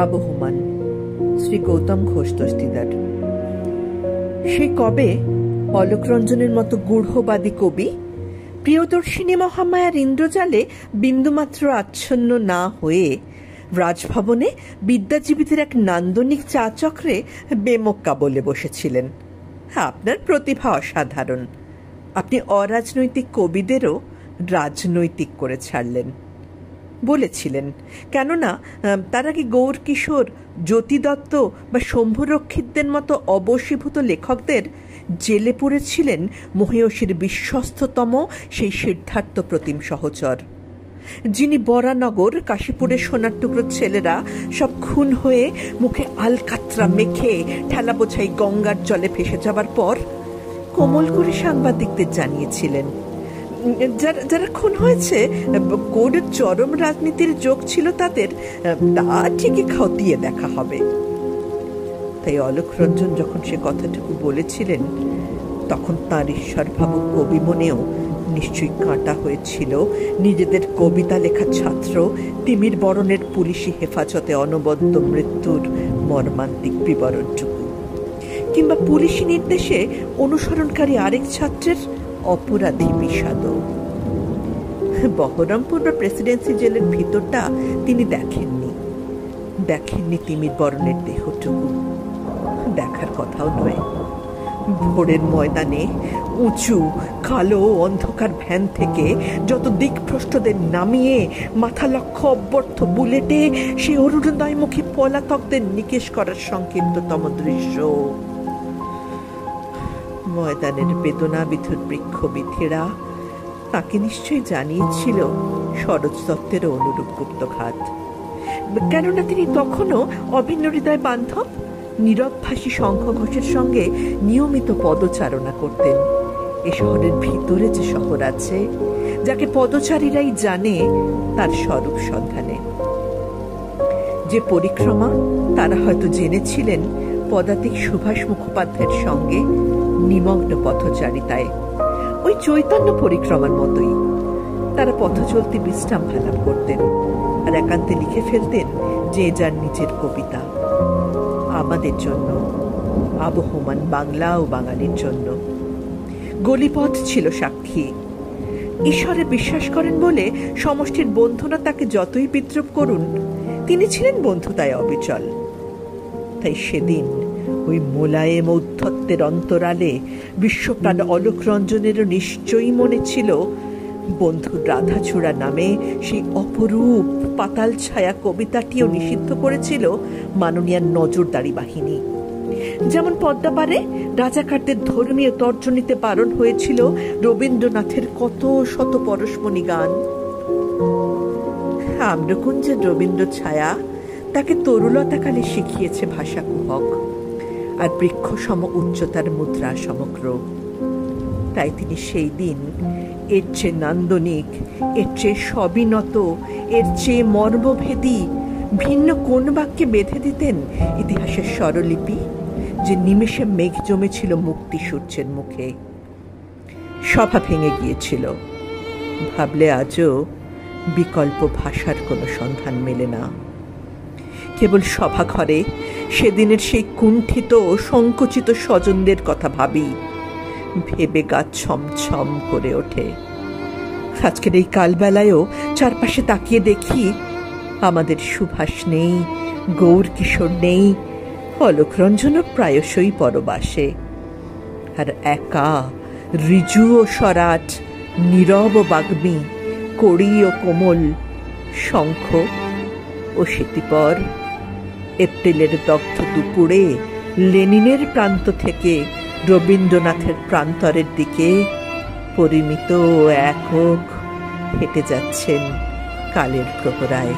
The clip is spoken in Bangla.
আবহমান, শ্রী গৌতম ঘোষ দস্তিদার। সেই কবে অলোকরঞ্জনের মতো গূঢ়বাদী কবি প্রিয়দর্শিনী মহামায়ার ইন্দ্রজালে বিন্দুমাত্র আচ্ছন্ন না হয়ে রাজভবনে বিদ্যাজীবীদের এক নান্দনিক চা চক্রে বেমক্কা বলে বসেছিলেন। আপনার প্রতিভা অসাধারণ, আপনি অরাজনৈতিক কবিদেরও রাজনৈতিক করে ছাড়লেন বলেছিলেন। কেননা তার আগে গৌর কিশোর, জ্যোতি দত্ত বা শম্ভুরক্ষিতদের মতো অবশীভূত লেখকদের জেলে পড়েছিলেন মহীয়সীর বিশ্বস্ততম সেই সিদ্ধার্থ প্রতিম সহচর, যিনি বরানগর, কাশীপুরের সোনার টুকরো ছেলেরা সব খুন হয়ে মুখে আলকাতরা মেখে ঠেলা বোঝাই গঙ্গার জলে ভেসে যাবার পর কোমল করে সাংবাদিকদের জানিয়েছিলেন যারা খুন হয়েছে কোন চরম রাজনীতির যোগ ছিল তাদের, তা ঠিকই খতিয়ে দেখা হবে। তাই অলোকরঞ্জন যখন সে কথাটুকু বলেছিলেন তখন তাঁর ঈশ্বর ভাবুক কবি মনেও নিশ্চয়ই কাঁটা হয়েছিল নিজেদের কবিতা লেখা ছাত্র তিমির বরণের পুলিশি হেফাজতে অনবদ্য মৃত্যুর মর্মান্তিক বিবরণটুকু, কিংবা পুলিশি নির্দেশে অনুসরণকারী আরেক ছাত্রের অপরাধী বিষাদ। বহরমপুর বা প্রেসিডেন্সি জেলের ভিতরটা তিনি দেখেননি তিমির বরণের দেহটুকু, দেখার কথাও নয়। ভোরের ময়দানে উঁচু কালো অন্ধকার ভ্যান থেকে যত দিকভ্রষ্টদের নামিয়ে মাথা লক্ষ্য অব্যর্থ বুলেটে সে অরুণোদয়মুখী পলাতকদের নিকেশ করার সংকীর্ণতম দৃশ্য। ময়দানের বেদনা বিধুর বৃক্ষবিথেরা তাকে নিশ্চয়ই জানিয়েছিল সরোজ দত্তেরও অনুরূপ গুপ্তঘাত। কেননা তিনি তখনও অভিন্ন হৃদয় বান্ধব নীরবভাষী শঙ্খ ঘোষের সঙ্গে নিয়মিত পদচারণা করতেন। এ শহরের ভিতরে যে শহর আছে যাকে পদচারীরাই জানে তার স্বরূপ সন্ধানে, যে পরিক্রমা তারা হয়তো জেনেছিলেন পদাতিক সুভাষ মুখোপাধ্যায়ের সঙ্গে নিমগ্ন পথচারিতায়, ওই চৈতন্য পরিক্রমার মতোই তারা পথ চলতে বিশ্রাম ফেলাপ করতেন আর একান্তে লিখে ফেলতেন যে যার নিজের কবিতা, আমাদের জন্য, আবহমান বাংলা ও বাঙালির জন্য। গলিপথ ছিল সাক্ষী। ঈশ্বরে বিশ্বাস করেন বলে সমষ্টির বন্ধুরা তাকে যতই বিদ্রুপ করুন তিনি ছিলেন বন্ধুতায় অবিচল। তাই সেদিন ওই মোলায়েম ঔদ্ধত্যের অন্তরালে বিশ্বপ্রাণ অলোকরঞ্জনেরও নিশ্চয়ই মনে ছিল বন্ধু রাধাচূড়া নামে সেই অপরূপ পাতাল ছায়া কবিতাটিও নিষিদ্ধ করেছিল মাননীয়ার নজরদারি বাহিনী। যেমন পদ্মাপাড়ে রাজাকারদের ধর্মীয় তর্জনীতে বারণ হয়েছিল রবীন্দ্রনাথের কত শত পরশমণি গান। আম্রকুঞ্জের রবীন্দ্র ছায়া তাকে তরুলতাকালে শিখিয়েছে ভাষা কুহক আর বৃক্ষ সম উচ্চতার মুদ্রা সমগ্র। তাই তিনি সেই দিন এর চেয়ে নান্দনিক, এর চেয়ে সবিনত, এর চেয়ে মর্মভেদী ভিন্ন কোন বাক্যে বেঁধে দিতেন ইতিহাসের স্বরলিপি যে নিমেষে মেঘ জমেছিল মুক্তি সূর্যের মুখে। সভা ভেঙে গিয়েছিল, ভাবলে আজও বিকল্প ভাষার কোনো সন্ধান মেলে না। কেবল সভা ঘরে সেদিনের সেই কুণ্ঠিত সংকুচিত স্বজনদের কথা ভাবি, ভেবে গা ছমছম করে ওঠে। আজকের এই কালবেলায়ও চারপাশে তাকিয়ে দেখি আমাদের সুভাষ নেই, গৌর কিশোর নেই, অলোকরঞ্জনও প্রায়শই পরবাসে। আর একা ঋজু ও স্বরাট, নীরব ও বাগ্মী, কড়ি ও কোমল, শঙ্খ ও স্মৃতিপর এপ্রিলের দগ্ধ দুপুরে লেনিনের প্রান্ত থেকে রবীন্দ্রনাথের প্রান্তরের দিকে পরিমিত ও একক হেঁটে যাচ্ছেন কালের প্রহরায়।